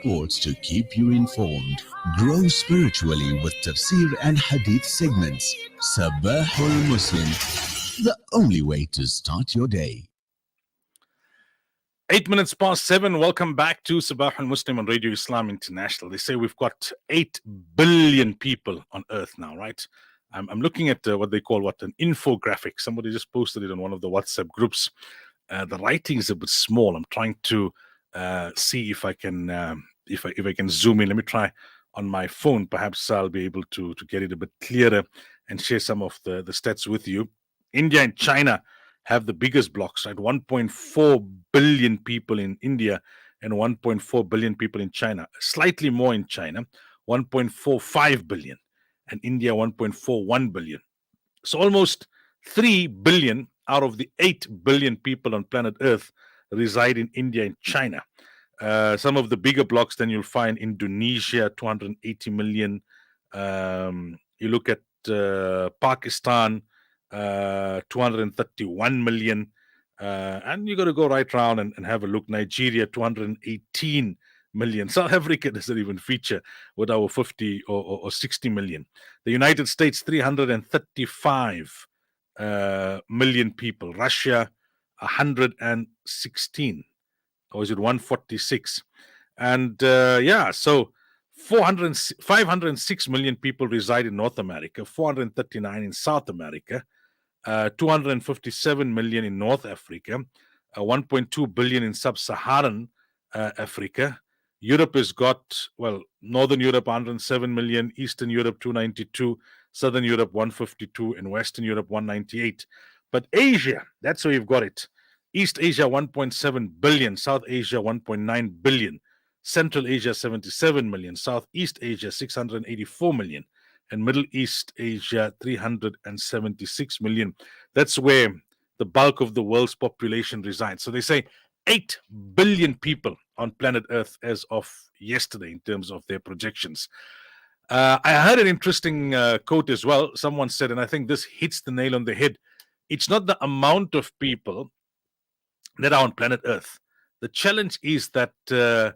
Reports to keep you informed. Grow spiritually with Tafsir and Hadith segments. Sabahul Muslim, the only way to start your day. 8 minutes past 7. Welcome back to Sabahul Muslim on Radio Islam International. They say we've got 8 billion people on earth now, right? I'm looking at what they call an infographic. Somebody just posted it on one of the WhatsApp groups. The writing is a bit small. I'm trying to see if I can if I can zoom in. Let me try on my phone. Perhaps I'll be able to get it a bit clearer and share some of the stats with you. India and China have the biggest blocks, right? 1.4 billion people in India and 1.4 billion people in China. Slightly more in China, 1.45 billion, and India 1.41 billion. So almost 3 billion out of the 8 billion people on planet Earth reside in India and China. Some of the bigger blocks, then you'll find Indonesia, 280 million. You look at Pakistan, 231 million. And you got to go right round and have a look. Nigeria, 218 million. South Africa doesn't even feature with our 50 or 60 million. The United States, 335 million people. Russia, 116. Or is it 146? And so 506 million people reside in North America, 439 in South America, 257 million in North Africa, 1.2 billion in Sub-Saharan Africa. Europe has got, Northern Europe 107 million, Eastern Europe 292, Southern Europe 152, and Western Europe 198. But Asia, that's where you've got it. East Asia 1.7 billion, South Asia 1.9 billion, Central Asia 77 million, Southeast Asia 684 million, and Middle East Asia 376 million. That's where the bulk of the world's population resides. So they say 8 billion people on planet Earth as of yesterday in terms of their projections. I heard an interesting quote as well. Someone said, and I think this hits the nail on the head, it's not the amount of people that are on planet Earth. The challenge is that the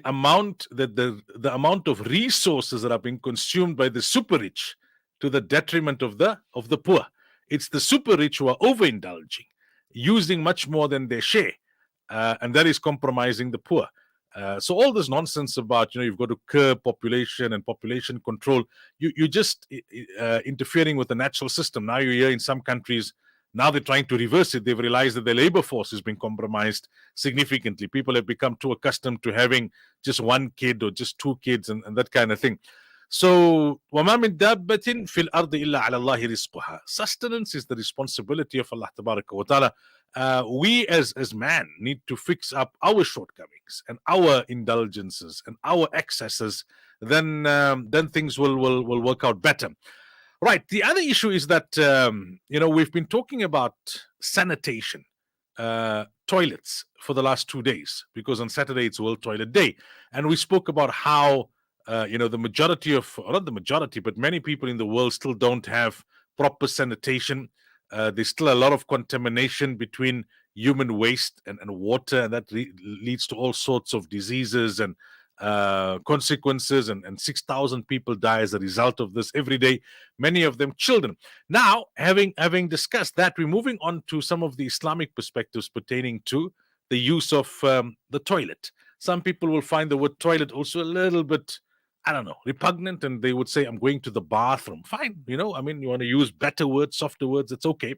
amount of resources that are being consumed by the super rich to the detriment of the poor. It's the super rich who are overindulging, using much more than their share, and that is compromising the poor. So all this nonsense about you've got to curb population and population control, you're just interfering with the natural system. Now you hear in some countries. Now they're trying to reverse it. They've realized that their labor force has been compromised significantly. People have become too accustomed to having just one kid or just two kids and that kind of thing. So, وَمَا مِن دَابَّةٍ فِي الْأَرْضِ إِلَّا عَلَى اللَّهِ رِزْقُهَا. Sustenance is the responsibility of Allah Tabaraka wa Ta'ala. We as man need to fix up our shortcomings and our indulgences and our excesses. Then things will work out better. Right. The other issue is that, we've been talking about sanitation, toilets for the last 2 days, because on Saturday it's World Toilet Day. And we spoke about how, the majority of, or not the majority, but many people in the world still don't have proper sanitation. There's still a lot of contamination between human waste and water, and that leads to all sorts of diseases and consequences, and 6,000 people die as a result of this every day, many of them children. Now, having discussed that, we're moving on to some of the Islamic perspectives pertaining to the use of the toilet. Some people will find the word toilet also a little bit, repugnant, and they would say, I'm going to the bathroom. Fine, you want to use better words, softer words, it's okay.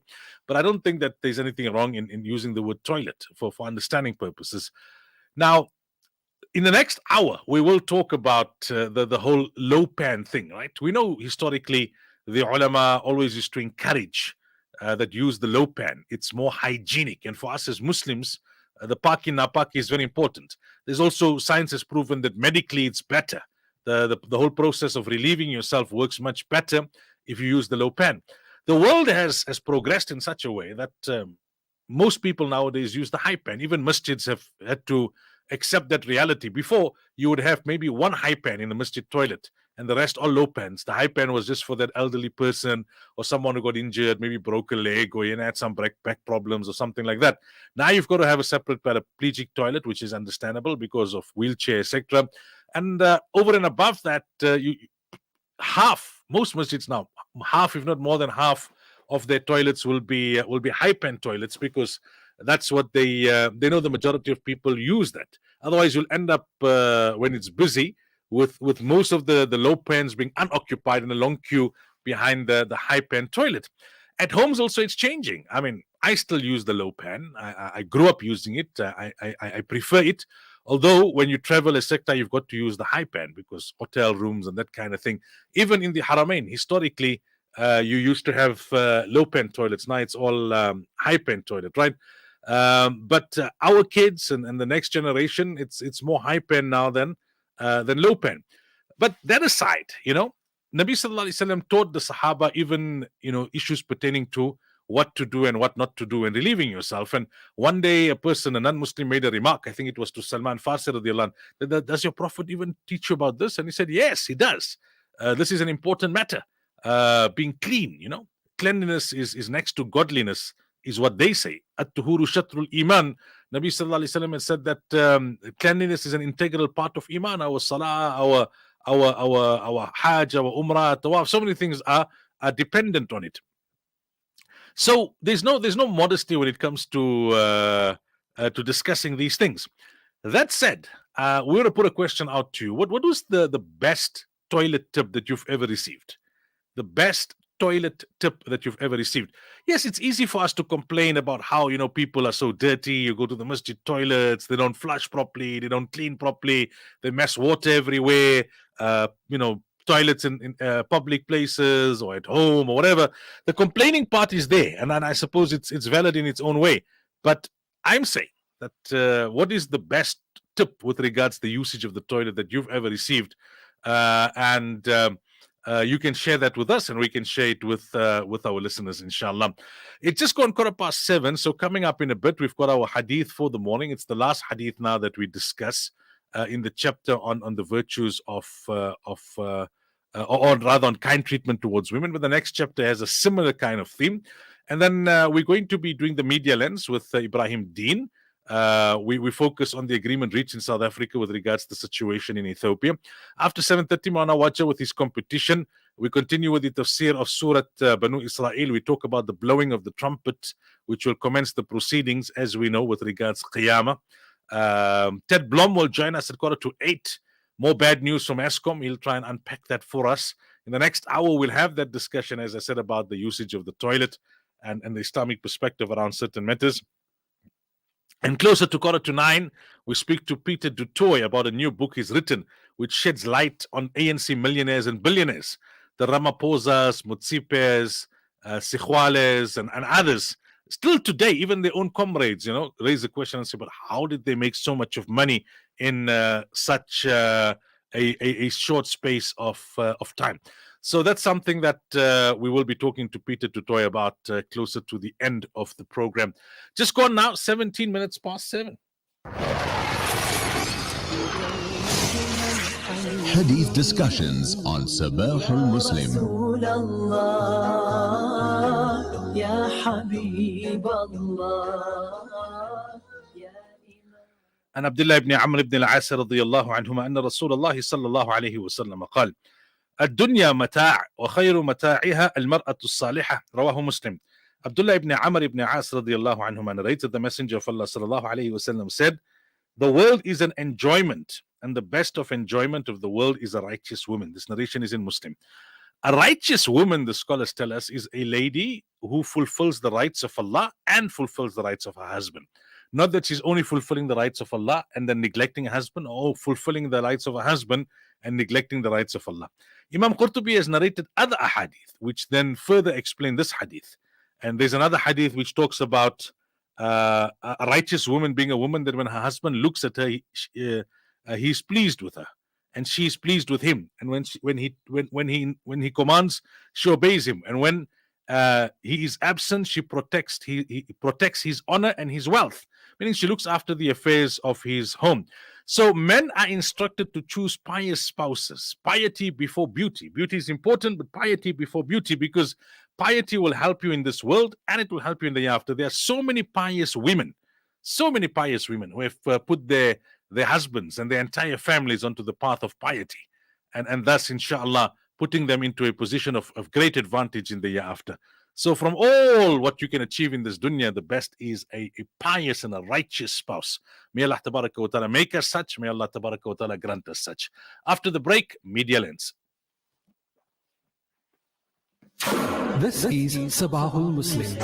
But I don't think that there's anything wrong in using the word toilet for understanding purposes. Now, in the next hour, we will talk about the whole low pan thing, right? We know historically the ulama always used to encourage that use the low pan. It's more hygienic. And for us as Muslims, the paki napaki is very important. There's also, science has proven that medically it's better. The whole process of relieving yourself works much better if you use the low pan. The world has progressed in such a way that most people nowadays use the high pan. Even masjids have had to accept that reality. Before, you would have maybe one high pan in the masjid toilet, and the rest all low pans. The high pan was just for that elderly person or someone who got injured, maybe broke a leg or had some back problems or something like that. Now you've got to have a separate paraplegic toilet, which is understandable because of wheelchair, etc. And over and above that, most masjids now, half, if not more than half, of their toilets will be high pan toilets, because that's what they know the majority of people use that. Otherwise, you'll end up when it's busy with most of the low pans being unoccupied in a long queue behind the high pan toilet. At homes also, it's changing. I mean, I still use the low pan. I grew up using it. I prefer it. Although when you travel a sector, you've got to use the high pan because hotel rooms and that kind of thing. Even in the Haramain, historically, you used to have low pan toilets. Now it's all high pan toilet, right? But our kids and the next generation, it's more high pan now than low pan. But that aside, Nabi Sallallahu Alaihi Wasallam taught the Sahaba even, issues pertaining to what to do and what not to do and relieving yourself. And one day a non-Muslim, made a remark, I think it was to Salman Farsi radiallahu anh, does your Prophet even teach you about this? And he said, yes, he does. This is an important matter. Being clean, cleanliness is next to godliness, is what they say. At-tuhuru shatrul iman. Nabi Sallallahu Alaihi Wasallam has said that cleanliness is an integral part of iman. Our salah, our hajj, our umrah, tawaf, so many things are dependent on it. So there's no modesty when it comes to discussing these things. That said, we're going to put a question out to you. What was the best toilet tip that you've ever received? The best toilet tip that you've ever received. Yes, it's easy for us to complain about how people are so dirty. You go to the masjid toilets, they don't flush properly, they don't clean properly, they mess water everywhere. Toilets in public places or at home or whatever. The complaining part is there, and I suppose it's valid in its own way. But I'm saying that what is the best tip with regards to the usage of the toilet that you've ever received, and you can share that with us, and we can share it with our listeners, inshallah. It's just gone 7:15, so coming up in a bit, we've got our hadith for the morning. It's the last hadith now that we discuss in the chapter on the virtues or rather on kind treatment towards women. But the next chapter has a similar kind of theme. And then we're going to be doing the media lens with Ibrahim Deen. We focus on the agreement reached in South Africa with regards to the situation in Ethiopia. After 7:30, Maulana Waja with his competition. We continue with the tafsir of Surah Banu Israel. We talk about the blowing of the trumpet, which will commence the proceedings, as we know, with regards to Qiyamah. Ted Blom will join us at 7:45. More bad news from Eskom. He'll try and unpack that for us. In the next hour, we'll have that discussion, as I said, about the usage of the toilet and the Islamic perspective around certain matters. And closer to 8:45, we speak to Peter du Toit about a new book he's written, which sheds light on ANC millionaires and billionaires, the Ramaphosas, Mutsipes, Sikhwales, and others. Still today, even their own comrades, raise the question and say, but how did they make so much of money in such a short space of time? So that's something that we will be talking to Peter du Toit about closer to the end of the program. Just gone now, 17 minutes past 7. Hadith Discussions on Sabahul Muslim. عن عبد الله بن عمرو بن العاص رضي الله عنهما أن رسول الله صلى الله عليه وسلم قال: الدنيا متاع وخير متاعها المرأة الصالحة. رواه Muslim. Abdullah ibn Amr ibn As radiallahu anhuma narrated, the Messenger of Allah sallallahu alayhi wasallam said, the world is an enjoyment, and the best of enjoyment of the world is a righteous woman. This narration is in Muslim. A righteous woman, the scholars tell us, is a lady who fulfills the rights of Allah and fulfills the rights of her husband. Not that she's only fulfilling the rights of Allah and then neglecting her husband, or fulfilling the rights of her husband and neglecting the rights of Allah. Imam Qurtubi has narrated other ahadith which then further explain this hadith. And there's another hadith which talks about a righteous woman being a woman that when her husband looks at her, he's pleased with her, and she is pleased with him. And when he commands, she obeys him. And when he is absent, she protects he protects his honor and his wealth, meaning she looks after the affairs of his home. So men are instructed to choose pious spouses. Piety before beauty. Beauty is important, but piety before beauty, because piety will help you in this world and it will help you in the after. There are so many pious women who have put their husbands and their entire families onto the path of piety, and thus, inshallah, putting them into a position of great advantage in the year after. So, from all what you can achieve in this dunya, the best is a pious and a righteous spouse. May Allah Tabaraka wa Ta'ala make us such. May Allah Tabaraka wa Ta'ala grant us such. After the break, Media Lens. This is Sabahul Muslim.